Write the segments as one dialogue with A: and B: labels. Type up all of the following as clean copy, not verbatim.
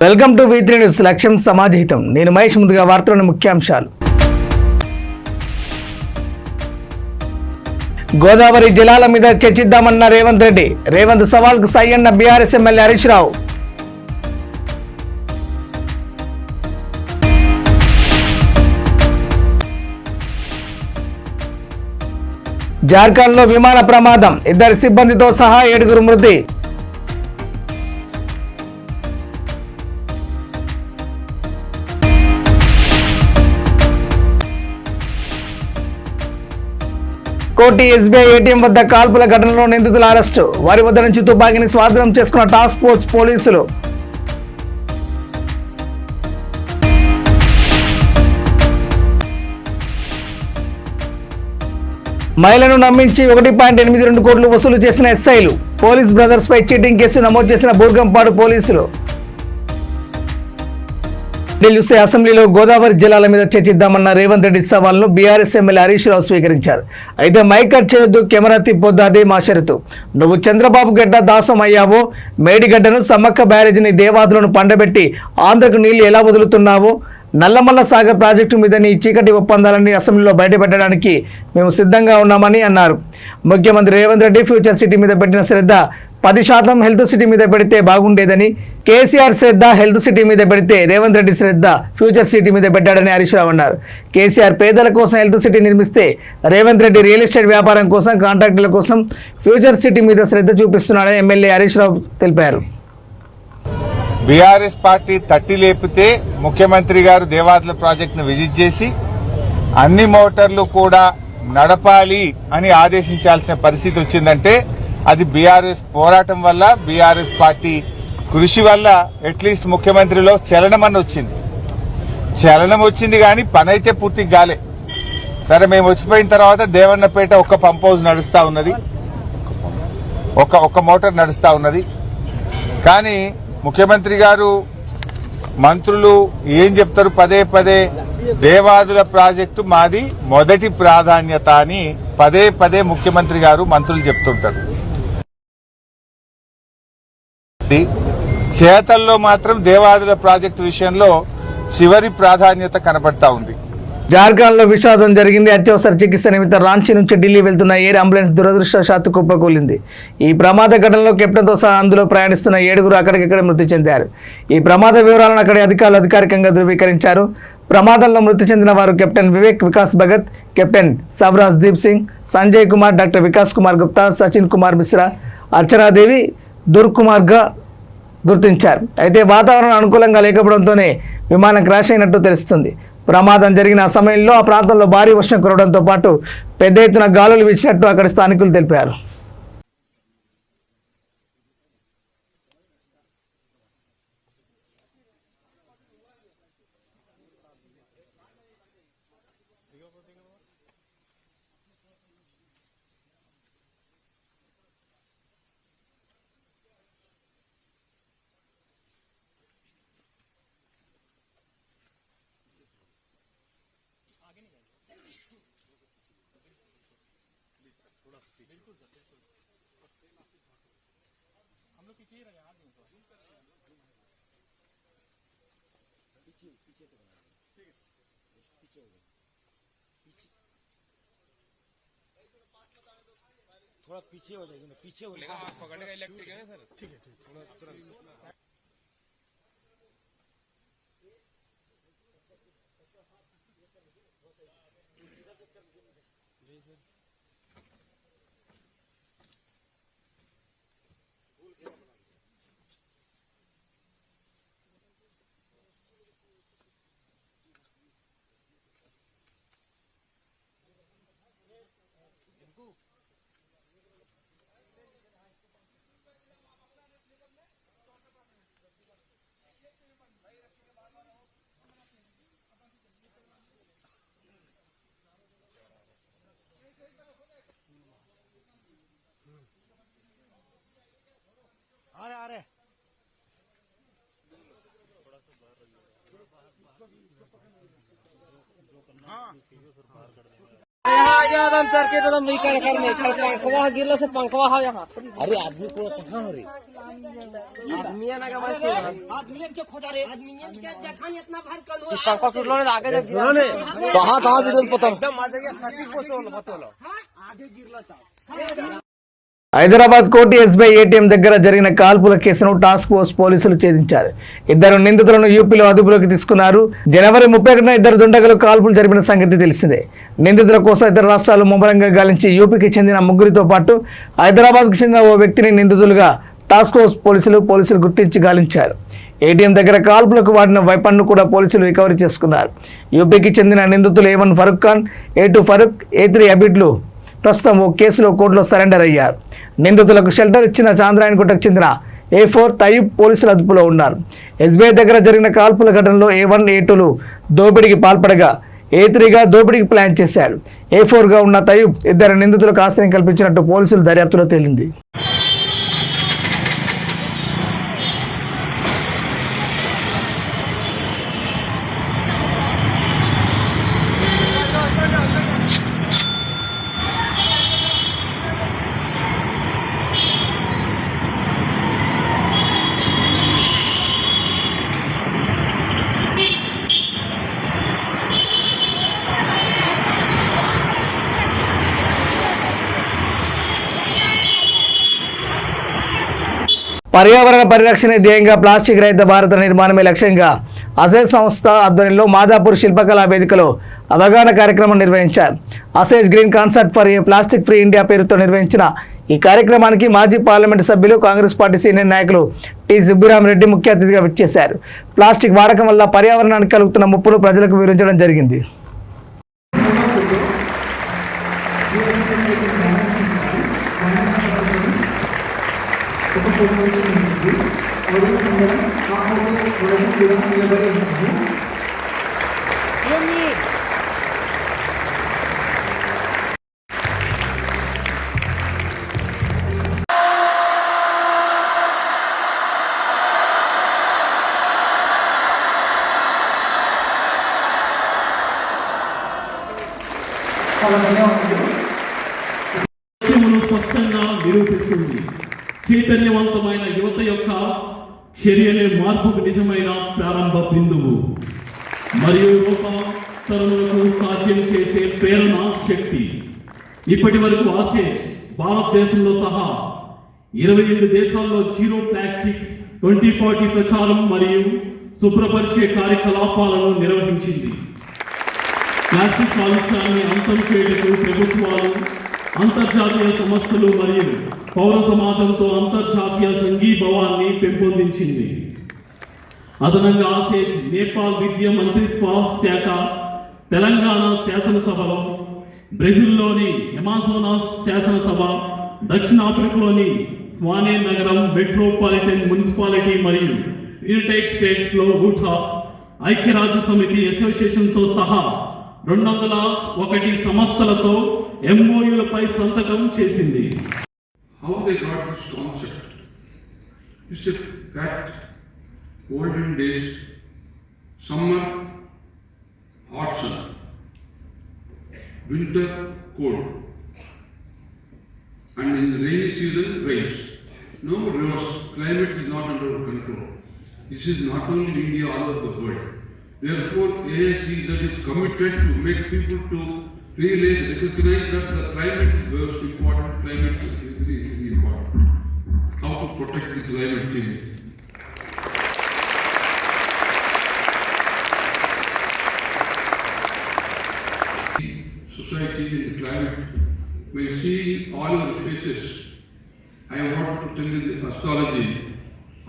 A: Welcome to V3 news. లక్ష్యం సమాజహితం. నేను మహేష్. ముందుగా వార్తలోని ముఖ్యాంశాలు. గోదావరి జలాల మీద చర్చిద్దామన్న రేవంత్ రెడ్డి. రేవంత్ సవాల్కు సై అన్న బీఆర్ఎస్ ఎమ్మెల్యే హరీష్ రావు. జార్ఖండ్లో విమాన ప్రమాదం. 2 సిబ్బందితో సహా 7 మృతి. కోటి SBI ATM వద్ద కాల్పుల ఘటనలో నిందితుల అరెస్టు. వారి వద్ద నుంచి తుపాకీని స్వాధీనం చేసుకున్న టాస్క్ ఫోర్స్ పోలీసులు. మహిళను నమ్మించి 1.82 కోట్లు వసూలు చేసిన ఎస్ఐలు. పోలీస్ బ్రదర్స్ పై చీటింగ్ కేసు నమోదు చేసిన బూర్గంపాడు పోలీసులు. చూస్తే అసెంబ్లీలో గోదావరి జలాల మీద చర్చిద్దామన్న రేవంత్ రెడ్డి సవాల్ను బీఆర్ఎస్ ఎమ్మెల్యే హరీష్ రావు స్వీకరించారు. అయితే మైక్ కట్ చేయొద్దు, కెమెరా తిప్పొద్దు, అదే మా షరతు. నువ్వు చంద్రబాబు గడ్డ దాసం అయ్యావో, మేడిగడ్డను సమ్మక్క బ్యారేజీని దేవాదులను పండబెట్టి ఆంధ్రకు నీళ్లు ఎలా వదులుతున్నావో, నల్లమల్ల సాగర్ ప్రాజెక్టు మీద నీ చీకటి ఒప్పందాలని అసెంబ్లీలో బయటపెట్టడానికి మేము సిద్ధంగా ఉన్నామని అన్నారు. ముఖ్యమంత్రి రేవంత్ రెడ్డి ఫ్యూచర్ సిటీ మీద పెట్టిన శ్రద్ధ 10% హెల్త్ సిటీ మీద పెడితే బాగుండేదని, కేసీఆర్ శ్రద్ధ హెల్త్ సిటీ మీద పెడితే రేవంత్ రెడ్డి శ్రద్ధ ఫ్యూచర్ సిటీ మీద పెట్టాడని హరీష్ రావు అన్నారు. కేసీఆర్ పేదల కోసం హెల్త్ సిటీ నిర్మిస్తే రేవంత్ రెడ్డి రియల్ ఎస్టేట్ వ్యాపారం కోసం, కాంట్రాక్టుల కోసం ఫ్యూచర్ సిటీ మీద శ్రద్ధ చూపిస్తున్నాడని ఎమ్మెల్యే హరీష్ రావు తెలిపారు.
B: బీఆర్ఎస్ పార్టీ తట్టి లేపితే ముఖ్యమంత్రి గారు దేవాదుల ప్రాజెక్టును విజిట్ చేసి అన్ని మోటార్లు కూడా నడపాలి అని ఆదేశించాల్సిన పరిస్థితి వచ్చిందంటే అది బీఆర్ఎస్ పోరాటం వల్ల, బీఆర్ఎస్ పార్టీ కృషి వల్ల అట్లీస్ట్ ముఖ్యమంత్రిలో చలనం వచ్చింది. చలనం వచ్చింది కానీ పని అయితే పూర్తిగా కాలే. సరే, మేము వచ్చిపోయిన తర్వాత దేవన్నపేట ఒక పంప్ హౌస్ నడుస్తా ఉన్నది, ఒక మోటార్ నడుస్తా ఉన్నది. కానీ ముఖ్యమంత్రి గారు, మంత్రులు ఏం చెప్తారు? పదే పదే దేవాదుల ప్రాజెక్టు మాది మొదటి ప్రాధాన్యత అని పదే పదే ముఖ్యమంత్రి గారు, మంత్రులు చెప్తుంటారు. చేతల్లో మాత్రం దేవాదుల ప్రాజెక్టు విషయంలో చివరి ప్రాధాన్యత కనబడతా ఉంది.
A: జార్ఖండ్లో విషాదం జరిగింది. అత్యవసర చికిత్స నిమిత్తం రాంచీ నుంచి ఢిల్లీ వెళ్తున్న ఎయిర్ అంబులెన్స్ దురదృష్టవశాత్తు కుప్పకూలింది. ఈ ప్రమాద ఘటనలో కెప్టెన్తో సహా అందులో ప్రయాణిస్తున్న 7 అక్కడికక్కడే మృతి చెందారు. ఈ ప్రమాద వివరాలను అక్కడి అధికారులు అధికారికంగా ధృవీకరించారు. ప్రమాదంలో మృతి చెందిన వారు captain Vivek Vikas Bhagat, captain Savraj Deep Singh, Sanjay Kumar, doctor Vikas Kumar Gupta, Sachin Kumar Mishra, Archana Devi, దుర్కుమార్గా గుర్తించారు. అయితే వాతావరణం అనుకూలంగా లేకపోవడంతోనే విమానం క్రాష్ అయినట్టు తెలుస్తుంది. ప్రమాదం జరిగిన సమయంలో ఆ ప్రాంతంలో భారీ వర్షం కురవడంతో పాటు పెద్ద ఎత్తున గాలులు వీచినట్టు అక్కడి స్థానికులు తెలిపారు. हम लोग पीछे ही रहे यार, पीछे से बना ठीक है, पीछे हो गए, थोड़ा पीछे हो जाएगी ना, पीछे हो जाएगा, आप पकड़ने का इलेक्ट्रिक है ना सर, ठीक है, ठीक, थोड़ा तुरंत आ रहे हाँ
C: आदम सर के एकदम नहीं करने चल पंखवा गिरला से पंखवा हो यहाँ। अरे आदमी को कहाँ हो रे आदमी ना का बात आदमी के खोजा रे आदमी के जखान इतना भर कनो पंखा टूटलो ने आगे गिरलो ने कहाँ गिरल पता एकदम मार के सच्ची बतोलो आगे गिरला था।
A: హైదరాబాద్ కోటి ఎస్బీఐ ఏటీఎం దగ్గర జరిగిన కాల్పుల కేసును టాస్క్ ఫోర్స్ పోలీసులు ఛేదించారు. ఇద్దరు నిందితులను యూపీలో అదుపులోకి తీసుకున్నారు. జనవరి 31న ఇద్దరు దుండగులు కాల్పులు జరిపిన సంగతి తెలిసిందే. నిందితుల కోసం ఇతర రాష్ట్రాలు ముమ్మరంగా గాలించి యూపీకి చెందిన ముగ్గురితో పాటు హైదరాబాద్కు చెందిన ఓ వ్యక్తిని నిందితులుగా టాస్క్ ఫోర్స్ పోలీసులు గుర్తించి గాలించారు. ఏటీఎం దగ్గర కాల్పులకు వాడిన వెపన్ను కూడా పోలీసులు రికవరీ చేసుకున్నారు. యూపీకి చెందిన నిందితులు A1 Farooq Khan, A2 Farooq, A3 అబిడ్లు ప్రస్తుతం ఓ కేసులో కోర్టులో సరెండర్ అయ్యారు. నిందితులకు షెల్టర్ ఇచ్చిన చాంద్రాయణగుట్టకు చెందిన A4 తయ్యూబ్ పోలీసుల అదుపులో ఉన్నారు. ఎస్బీఐ దగ్గర జరిగిన కాల్పుల ఘటనలో A1, A2లు దోపిడీకి పాల్పడగా A3గా దోపిడీకి ప్లాన్ చేశాడు. A4గా ఉన్న తయ్యూబ్ ఇద్దరు నిందితులకు ఆశ్రయం కల్పించినట్టు పోలీసుల దర్యాప్తులో తేలింది. పర్యావరణ పరిరక్షణ ధ్యేయంగా ప్లాస్టిక్ రహిత భారత నిర్మాణమే లక్ష్యంగా అసేజ్ సంస్థ ఆధ్వర్యంలో మాదాపూర్ శిల్పకళా వేదికలో అవగాహన కార్యక్రమం నిర్వహించారు. అసేజ్ green concept for a plastic free India పేరుతో నిర్వహించిన ఈ కార్యక్రమానికి మాజీ పార్లమెంటు సభ్యులు, కాంగ్రెస్ పార్టీ సీనియర్ నాయకులు టి సుబ్బిరామరెడ్డి ముఖ్య అతిథిగా విచ్చేశారు. ప్లాస్టిక్ వాడకం వల్ల పర్యావరణానికి కలుగుతున్న ముప్పును ప్రజలకు వివరించడం జరిగింది.
D: స్పష్టంగా నిరూపిస్తుంది. చైతన్యవంతమైన యువత యొక్క చర్యలే మార్పుకు నిజమైన ప్రారంభ బిందువు మరియు రూపాంతరణకు సాధ్యం చేసే ప్రేరణ శక్తి. ఇప్పటి వరకు ఆసేజ్ భారతదేశంలో సహా 27 దేశాల్లో జీరో ప్లాస్టిక్స్ 2040 ప్రచారం మరియు శుభ్రపరిచే కార్యకలాపాలను నిర్వహించింది. ప్లాస్టిక్ కాలుష్యాన్ని అంతం చేయడానికి ప్రభుత్వాలు, అంతర్జాతీయ సంస్థలు మరియు పౌర సమాజంతో అంతర్జాతీయ సంఘీభావాన్ని పెంపొందించింది. అదనంగా ఆసేజ్ నేపాల్ విద్య మంత్రిత్వ శాఖ, తెలంగాణ శాసనసభలో, బ్రెజిల్లోని అమాజోనాస్ శాసనసభ, దక్షిణాఫ్రికాలోని స్వానే నగరం మెట్రోపాలిటన్ మున్సిపాలిటీ మరియు యునైటెడ్ స్టేట్స్లో ఊటా ఐక్యరాజ్య సమితి అసోసియేషన్తో సహా 201 సంస్థలతో MOUలపై సంతకం చేసింది.
E: How they got this concept? It's a fact. Olden days, summer hot sun, winter cold, and in the rainy season rains. No reverse. Climate is not under control. This is not only in India, all over the world. Therefore, ASC that is committed to make people to realize, recognize that the climate is very important. Climate is very important. How to protect the climate change. Society and the climate may see all your faces. I want to tell you the astrology.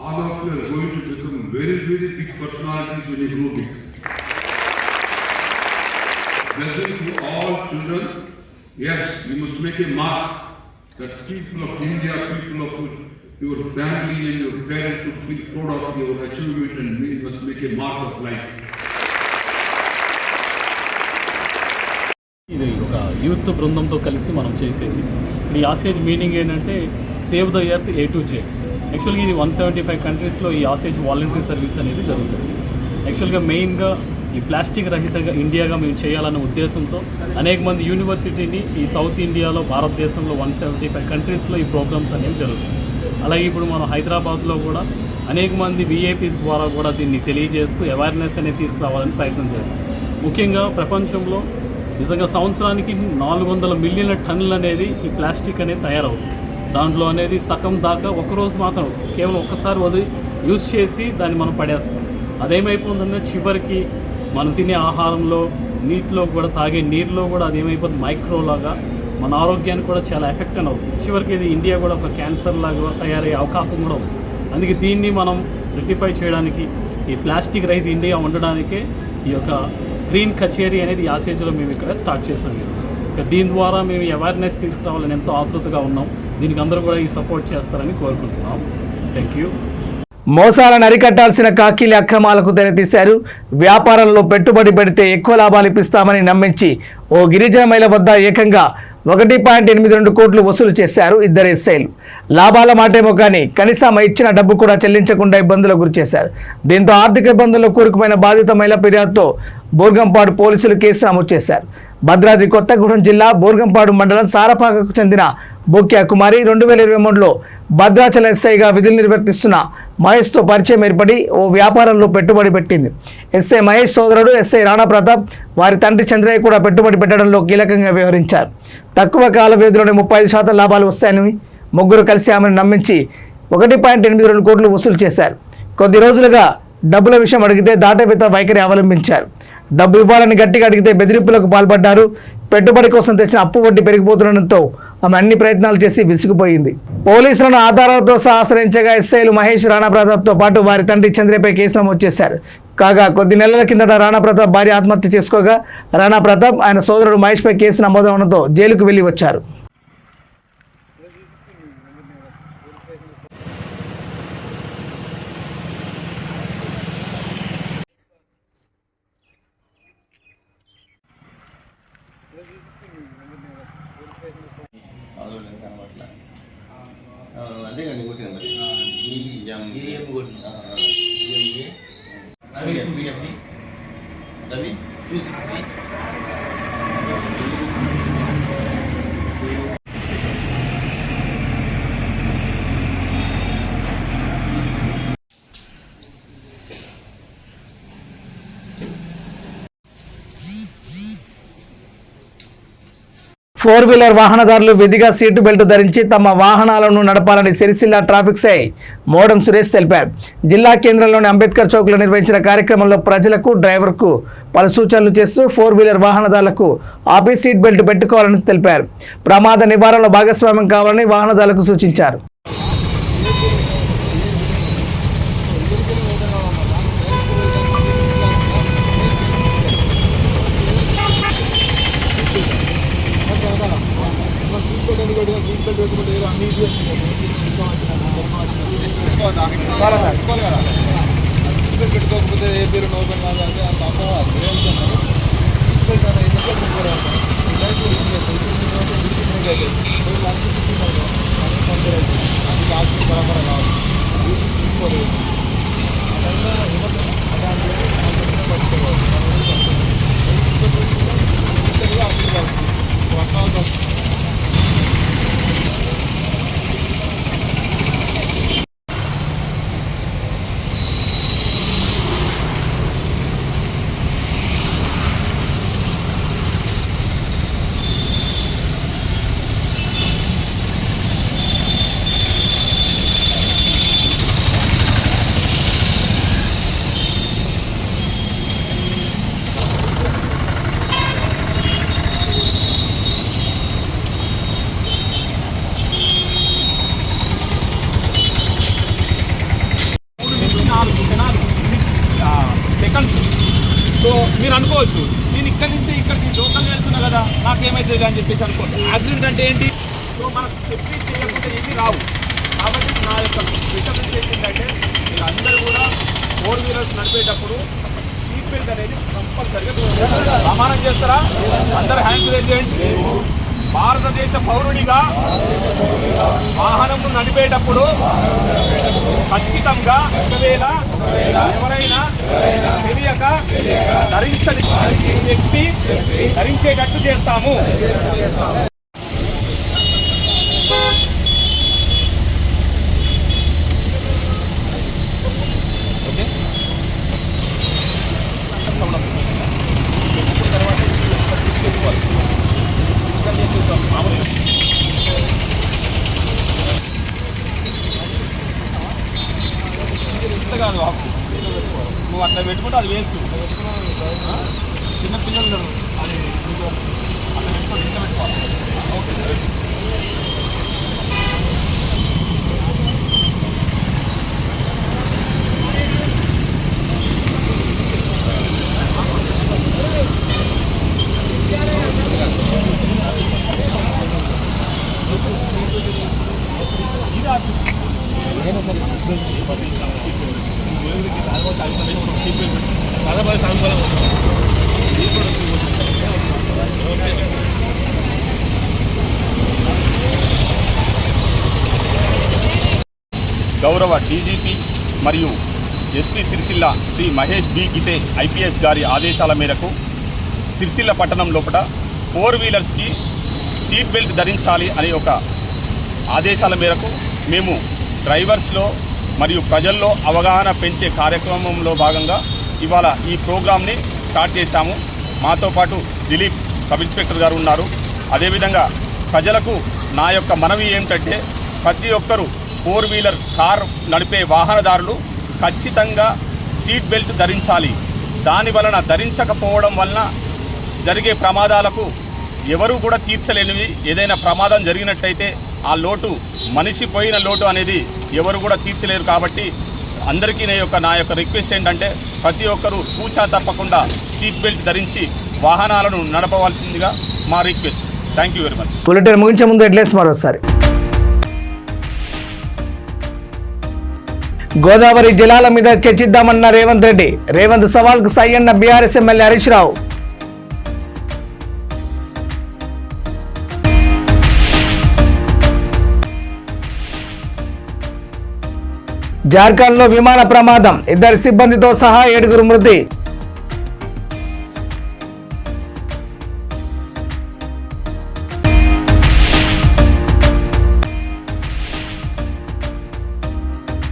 E: All of you are going to become very, very big personalities when you grow big. Blessing to all children. Yes, you must make a mark that people of India, people of your family and your parents should feel proud of your achievement, and we must make a mark of life.
D: ఇది ఒక youth బృందంతో కలిసి మనం చేసేది. ఈ ఆసేజ్ meaning ఏంటంటే save the earth A to Z. యాక్చువల్గా ఇది 175 కంట్రీస్లో ఈ ఆసేజ్ వాలంటరీ సర్వీస్ అనేది జరుగుతుంది. యాక్చువల్గా మెయిన్గా ఈ ప్లాస్టిక్ రహిత ఇండియాగా మేము చేయాలనే ఉద్దేశంతో అనేక మంది యూనివర్సిటీని ఈ సౌత్ ఇండియాలో భారతదేశంలో 175 కంట్రీస్లో ఈ ప్రోగ్రామ్స్ అనేవి జరుగుతుంది. అలాగే ఇప్పుడు మనం హైదరాబాద్లో కూడా అనేక మంది విఐపీస్ ద్వారా కూడా దీన్ని తెలియజేస్తూ అవేర్నెస్ అనేది తీసుకురావాలని ప్రయత్నం చేస్తాం. ముఖ్యంగా ప్రపంచంలో నిజంగా సంవత్సరానికి 400 మిలియన్ల టన్నులు అనేది ఈ ప్లాస్టిక్ అనేది తయారవుతుంది. దాంట్లో అనేది సగం దాకా ఒకరోజు మాత్రం కేవలం ఒక్కసారి యూజ్ చేసి దాన్ని మనం పడేస్తాం. అదేమైపోతుందంటే చివరికి మనం తినే ఆహారంలో, నీటిలో కూడా, తాగే నీరులో కూడా అది ఏమైపోతుంది మైక్రోలాగా మన ఆరోగ్యానికి కూడా చాలా ఎఫెక్ట్ అని అవుతుంది. చివరికి ఇది ఇండియా కూడా ఒక క్యాన్సర్ లాగా తయారయ్యే అవకాశం కూడా ఉంది. అందుకే దీన్ని మనం రెక్టిఫై చేయడానికి, ఈ ప్లాస్టిక్ రహిత ఇండియా ఉండడానికే ఈ యొక్క గ్రీన్ కచేరీ అనేది యాసేజ్లో మేము ఇక్కడ స్టార్ట్ చేసాం. ఇక దీని ద్వారా మేము అవేర్నెస్ తీసుకురావాలని ఎంతో ఆతృతగా ఉన్నాం. దీనికి అందరూ కూడా ఈ సపోర్ట్ చేస్తారని కోరుకుంటున్నాం. Thank you.
A: మోసాలను అరికట్టాల్సిన కాకీలి అక్రమాలకు తెరతీశారు. వ్యాపారంలో పెట్టుబడి పెడితే ఎక్కువ లాభాలు ఇప్పిస్తామని నమ్మించి ఓ గిరిజన మహిళ వద్ద ఏకంగా 1.82 కోట్లు వసూలు చేశారు ఇద్దరు ఎస్ఐలు. లాభాల మాటేమో కానీ కనీసం ఇచ్చిన డబ్బు కూడా చెల్లించకుండా ఇబ్బందులకు గురిచేశారు. దీంతో ఆర్థిక ఇబ్బందుల్లో కూరుకుపోయిన బాధిత మహిళ ఫిర్యాదుతో బోర్గంపాడు పోలీసులు కేసు నమోదు చేశారు. భద్రాద్రి కొత్తగూడెం జిల్లా బోర్గంపాడు మండలం సారపాకకు చెందిన బొక్యా కుమారి 2023లో భద్రాచల ఎస్ఐగా విధులు నిర్వర్తిస్తున్న మహేష్తో పరిచయం ఏర్పడి ఓ వ్యాపారంలో పెట్టుబడి పెట్టింది. ఎస్ఐ మహేష్ సోదరుడు ఎస్ఐ రాణా ప్రతాప్, వారి తండ్రి చంద్రయ్య కూడా పెట్టుబడి పెట్టడంలో కీలకంగా వ్యవహరించారు. తక్కువ కాల వ్యవధిలోనే 35% లాభాలు వస్తాయని ముగ్గురు కలిసి ఆమెను నమ్మించి 1.82 కోట్లు వసూలు చేశారు. కొద్ది రోజులుగా డబ్బుల విషయం అడిగితే దాటవేత వైఖరి అవలంబించారు. డబ్బు ఇవ్వాలని గట్టిగా అడిగితే బెదిరింపులకు పాల్పడ్డారు. పెట్టుబడి కోసం తెచ్చిన అప్పు వడ్డీ పెరిగిపోతుండటంతో ఆమె అన్ని ప్రయత్నాలు చేసి విసిగిపోయింది. పోలీసులను ఆధారాలతో ఆశ్రయించగా ఎస్ఐలు మహేష్, రాణా ప్రతాప్తో పాటు వారి తండ్రి చంద్రయ్యపై కేసు నమోదు చేశారు. కాగా కొద్ది నెలల కిందట రాణా ప్రతాప్ భార్య ఆత్మహత్య చేసుకోగా రాణా ప్రతాప్ ఆయన సోదరుడు మహేష్పై కేసు నమోదవడంతో జైలుకు వెళ్లి వచ్చారు.
F: అదే కానీ కొట్టిన మరి రవి 260
A: 4 వీలర్ వాహనదారులు విధిగా సీటు బెల్ట్ ధరించి తమ వాహనాలను నడపాలని సిరిసిల్ల ట్రాఫిక్ సై మోడం సురేష్ తెలిపారు. జిల్లా కేంద్రంలోని అంబేద్కర్ చౌక్లో నిర్వహించిన కార్యక్రమంలో ప్రజలకు, డ్రైవర్కు పలు సూచనలు చేస్తూ 4 వీలర్ వాహనదారులకు ఆపి సీట్ బెల్ట్ పెట్టుకోవాలని తెలిపారు. ప్రమాద నివారణలో భాగస్వామ్యం కావాలని వాహనదారులకు సూచించారు.
B: పెట్టుకోకపోతే ఏ పేరు ఓపెన్ కాదంటే బరాబర్ కావాలి.
G: సో మీరు అనుకోవచ్చు నేను ఇక్కడి నుంచి ఇక్కడికి లోకల్ వెళ్తున్నా కదా నాకేమవుతుంది అని చెప్పేసి అనుకోండి. యాక్సిడెంట్ అంటే ఏంటి? సో మనకు చెప్పి చేయకుండా ఏమీ రావు. కాబట్టి నా యొక్క రికమెండ్ ఏంటంటే మీరు అందరూ కూడా 4 వీలర్స్ నడిపేటప్పుడు సీట్ బెల్ట్ అనేది కంపల్సరిగా ప్రమాణం చేస్తారా? అందరూ హ్యాండ్స్ రేజ్ చేయండి. భారతదేశ పౌరుడిగా వాహనం నడిపేటప్పుడు ఖచ్చితంగా ఒకవేళ ఎవరైనా తెలియక ధరించని వ్యక్తి ధరించేటట్టు చేస్తాము. కాదు నువ్వు అట్లా పెట్టుకుంటే అది వేస్ట్. చిన్న పిల్లలు అది అట్లా పెట్టుకోవాలి, ఇంట్లో పెట్టుకోవాలి. ఓకే.
H: గౌరవ డీజీపీ మరియు SP Sircilla Shri Mahesh B గితే IPS గారి ఆదేశాల మేరకు సిరిసిల్ల పట్టణం లోపల 4 వీలర్స్కి సీట్ బెల్ట్ ధరించాలి అనే ఒక ఆదేశాల మేరకు మేము డ్రైవర్స్లో మరియు ప్రజల్లో అవగాహన పెంచే కార్యక్రమంలో భాగంగా ఇవాళ ఈ ప్రోగ్రామ్ని స్టార్ట్ చేశాము. మాతో పాటు దిలీప్ సబ్ ఇన్స్పెక్టర్ గారు ఉన్నారు. అదేవిధంగా ప్రజలకు నా యొక్క మనవి ఏమిటంటే ప్రతి ఒక్కరూ 4 వీలర్ కార్ నడిపే వాహనదారులు ఖచ్చితంగా సీట్ బెల్ట్ ధరించాలి. దాని వలన ధరించకపోవడం వలన జరిగే ప్రమాదాలకు ఎవరు కూడా తీర్చలేనివి. ఏదైనా ప్రమాదం జరిగినట్టయితే ఆ లోటు మనిషి పోయిన లోటు అనేది ఎవరు కూడా తీర్చలేరు. కాబట్టి అందరికీ నా యొక్క రిక్వెస్ట్ ఏంటంటే ప్రతి ఒక్కరూ తూచా తప్పకుండా సీట్ బెల్ట్ ధరించి వాహనాలను నడపవలసిందిగా మా request. Thank you very much.
A: Bulletin ముగించే ముందు హెడ్లైన్స్ మరోసారి. గోదావరి జలాల మీద చర్చిద్దామన్న రేవంత్ రెడ్డి. రేవంత్ సవాల్కు సై అన్న బీఆర్ఎస్ ఎమ్మెల్యే హరీష్ రావు. జార్ఖండ్లో విమాన ప్రమాదం, 2 సిబ్బందితో సహా 7 మృతి.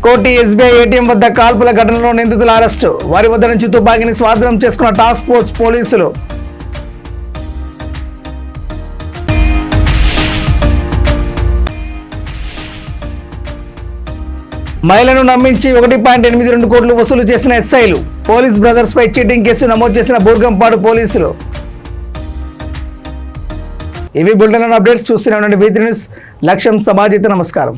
A: కోటి ఎస్బీఐ ఏటీఎం వద్ద కాల్పుల ఘటనలో నిందితుల అరెస్టు. వారి వద్ద నుంచి తుపాకీని స్వాధీనం చేసుకున్న టాస్క్ ఫోర్స్ పోలీసులు. మహిళను నమ్మించి 1.82 కోట్లు వసూలు చేసిన ఎస్ఐలు. పోలీస్ బ్రదర్స్ పై చీటింగ్ కేసు నమోదు చేసిన బూర్గంపాడు పోలీసులు. ఇవి బులెటిన్ అప్డేట్స్. చూస్తూనే ఉండండి V3 న్యూస్. లక్ష్యం సమాజిత. నమస్కారం.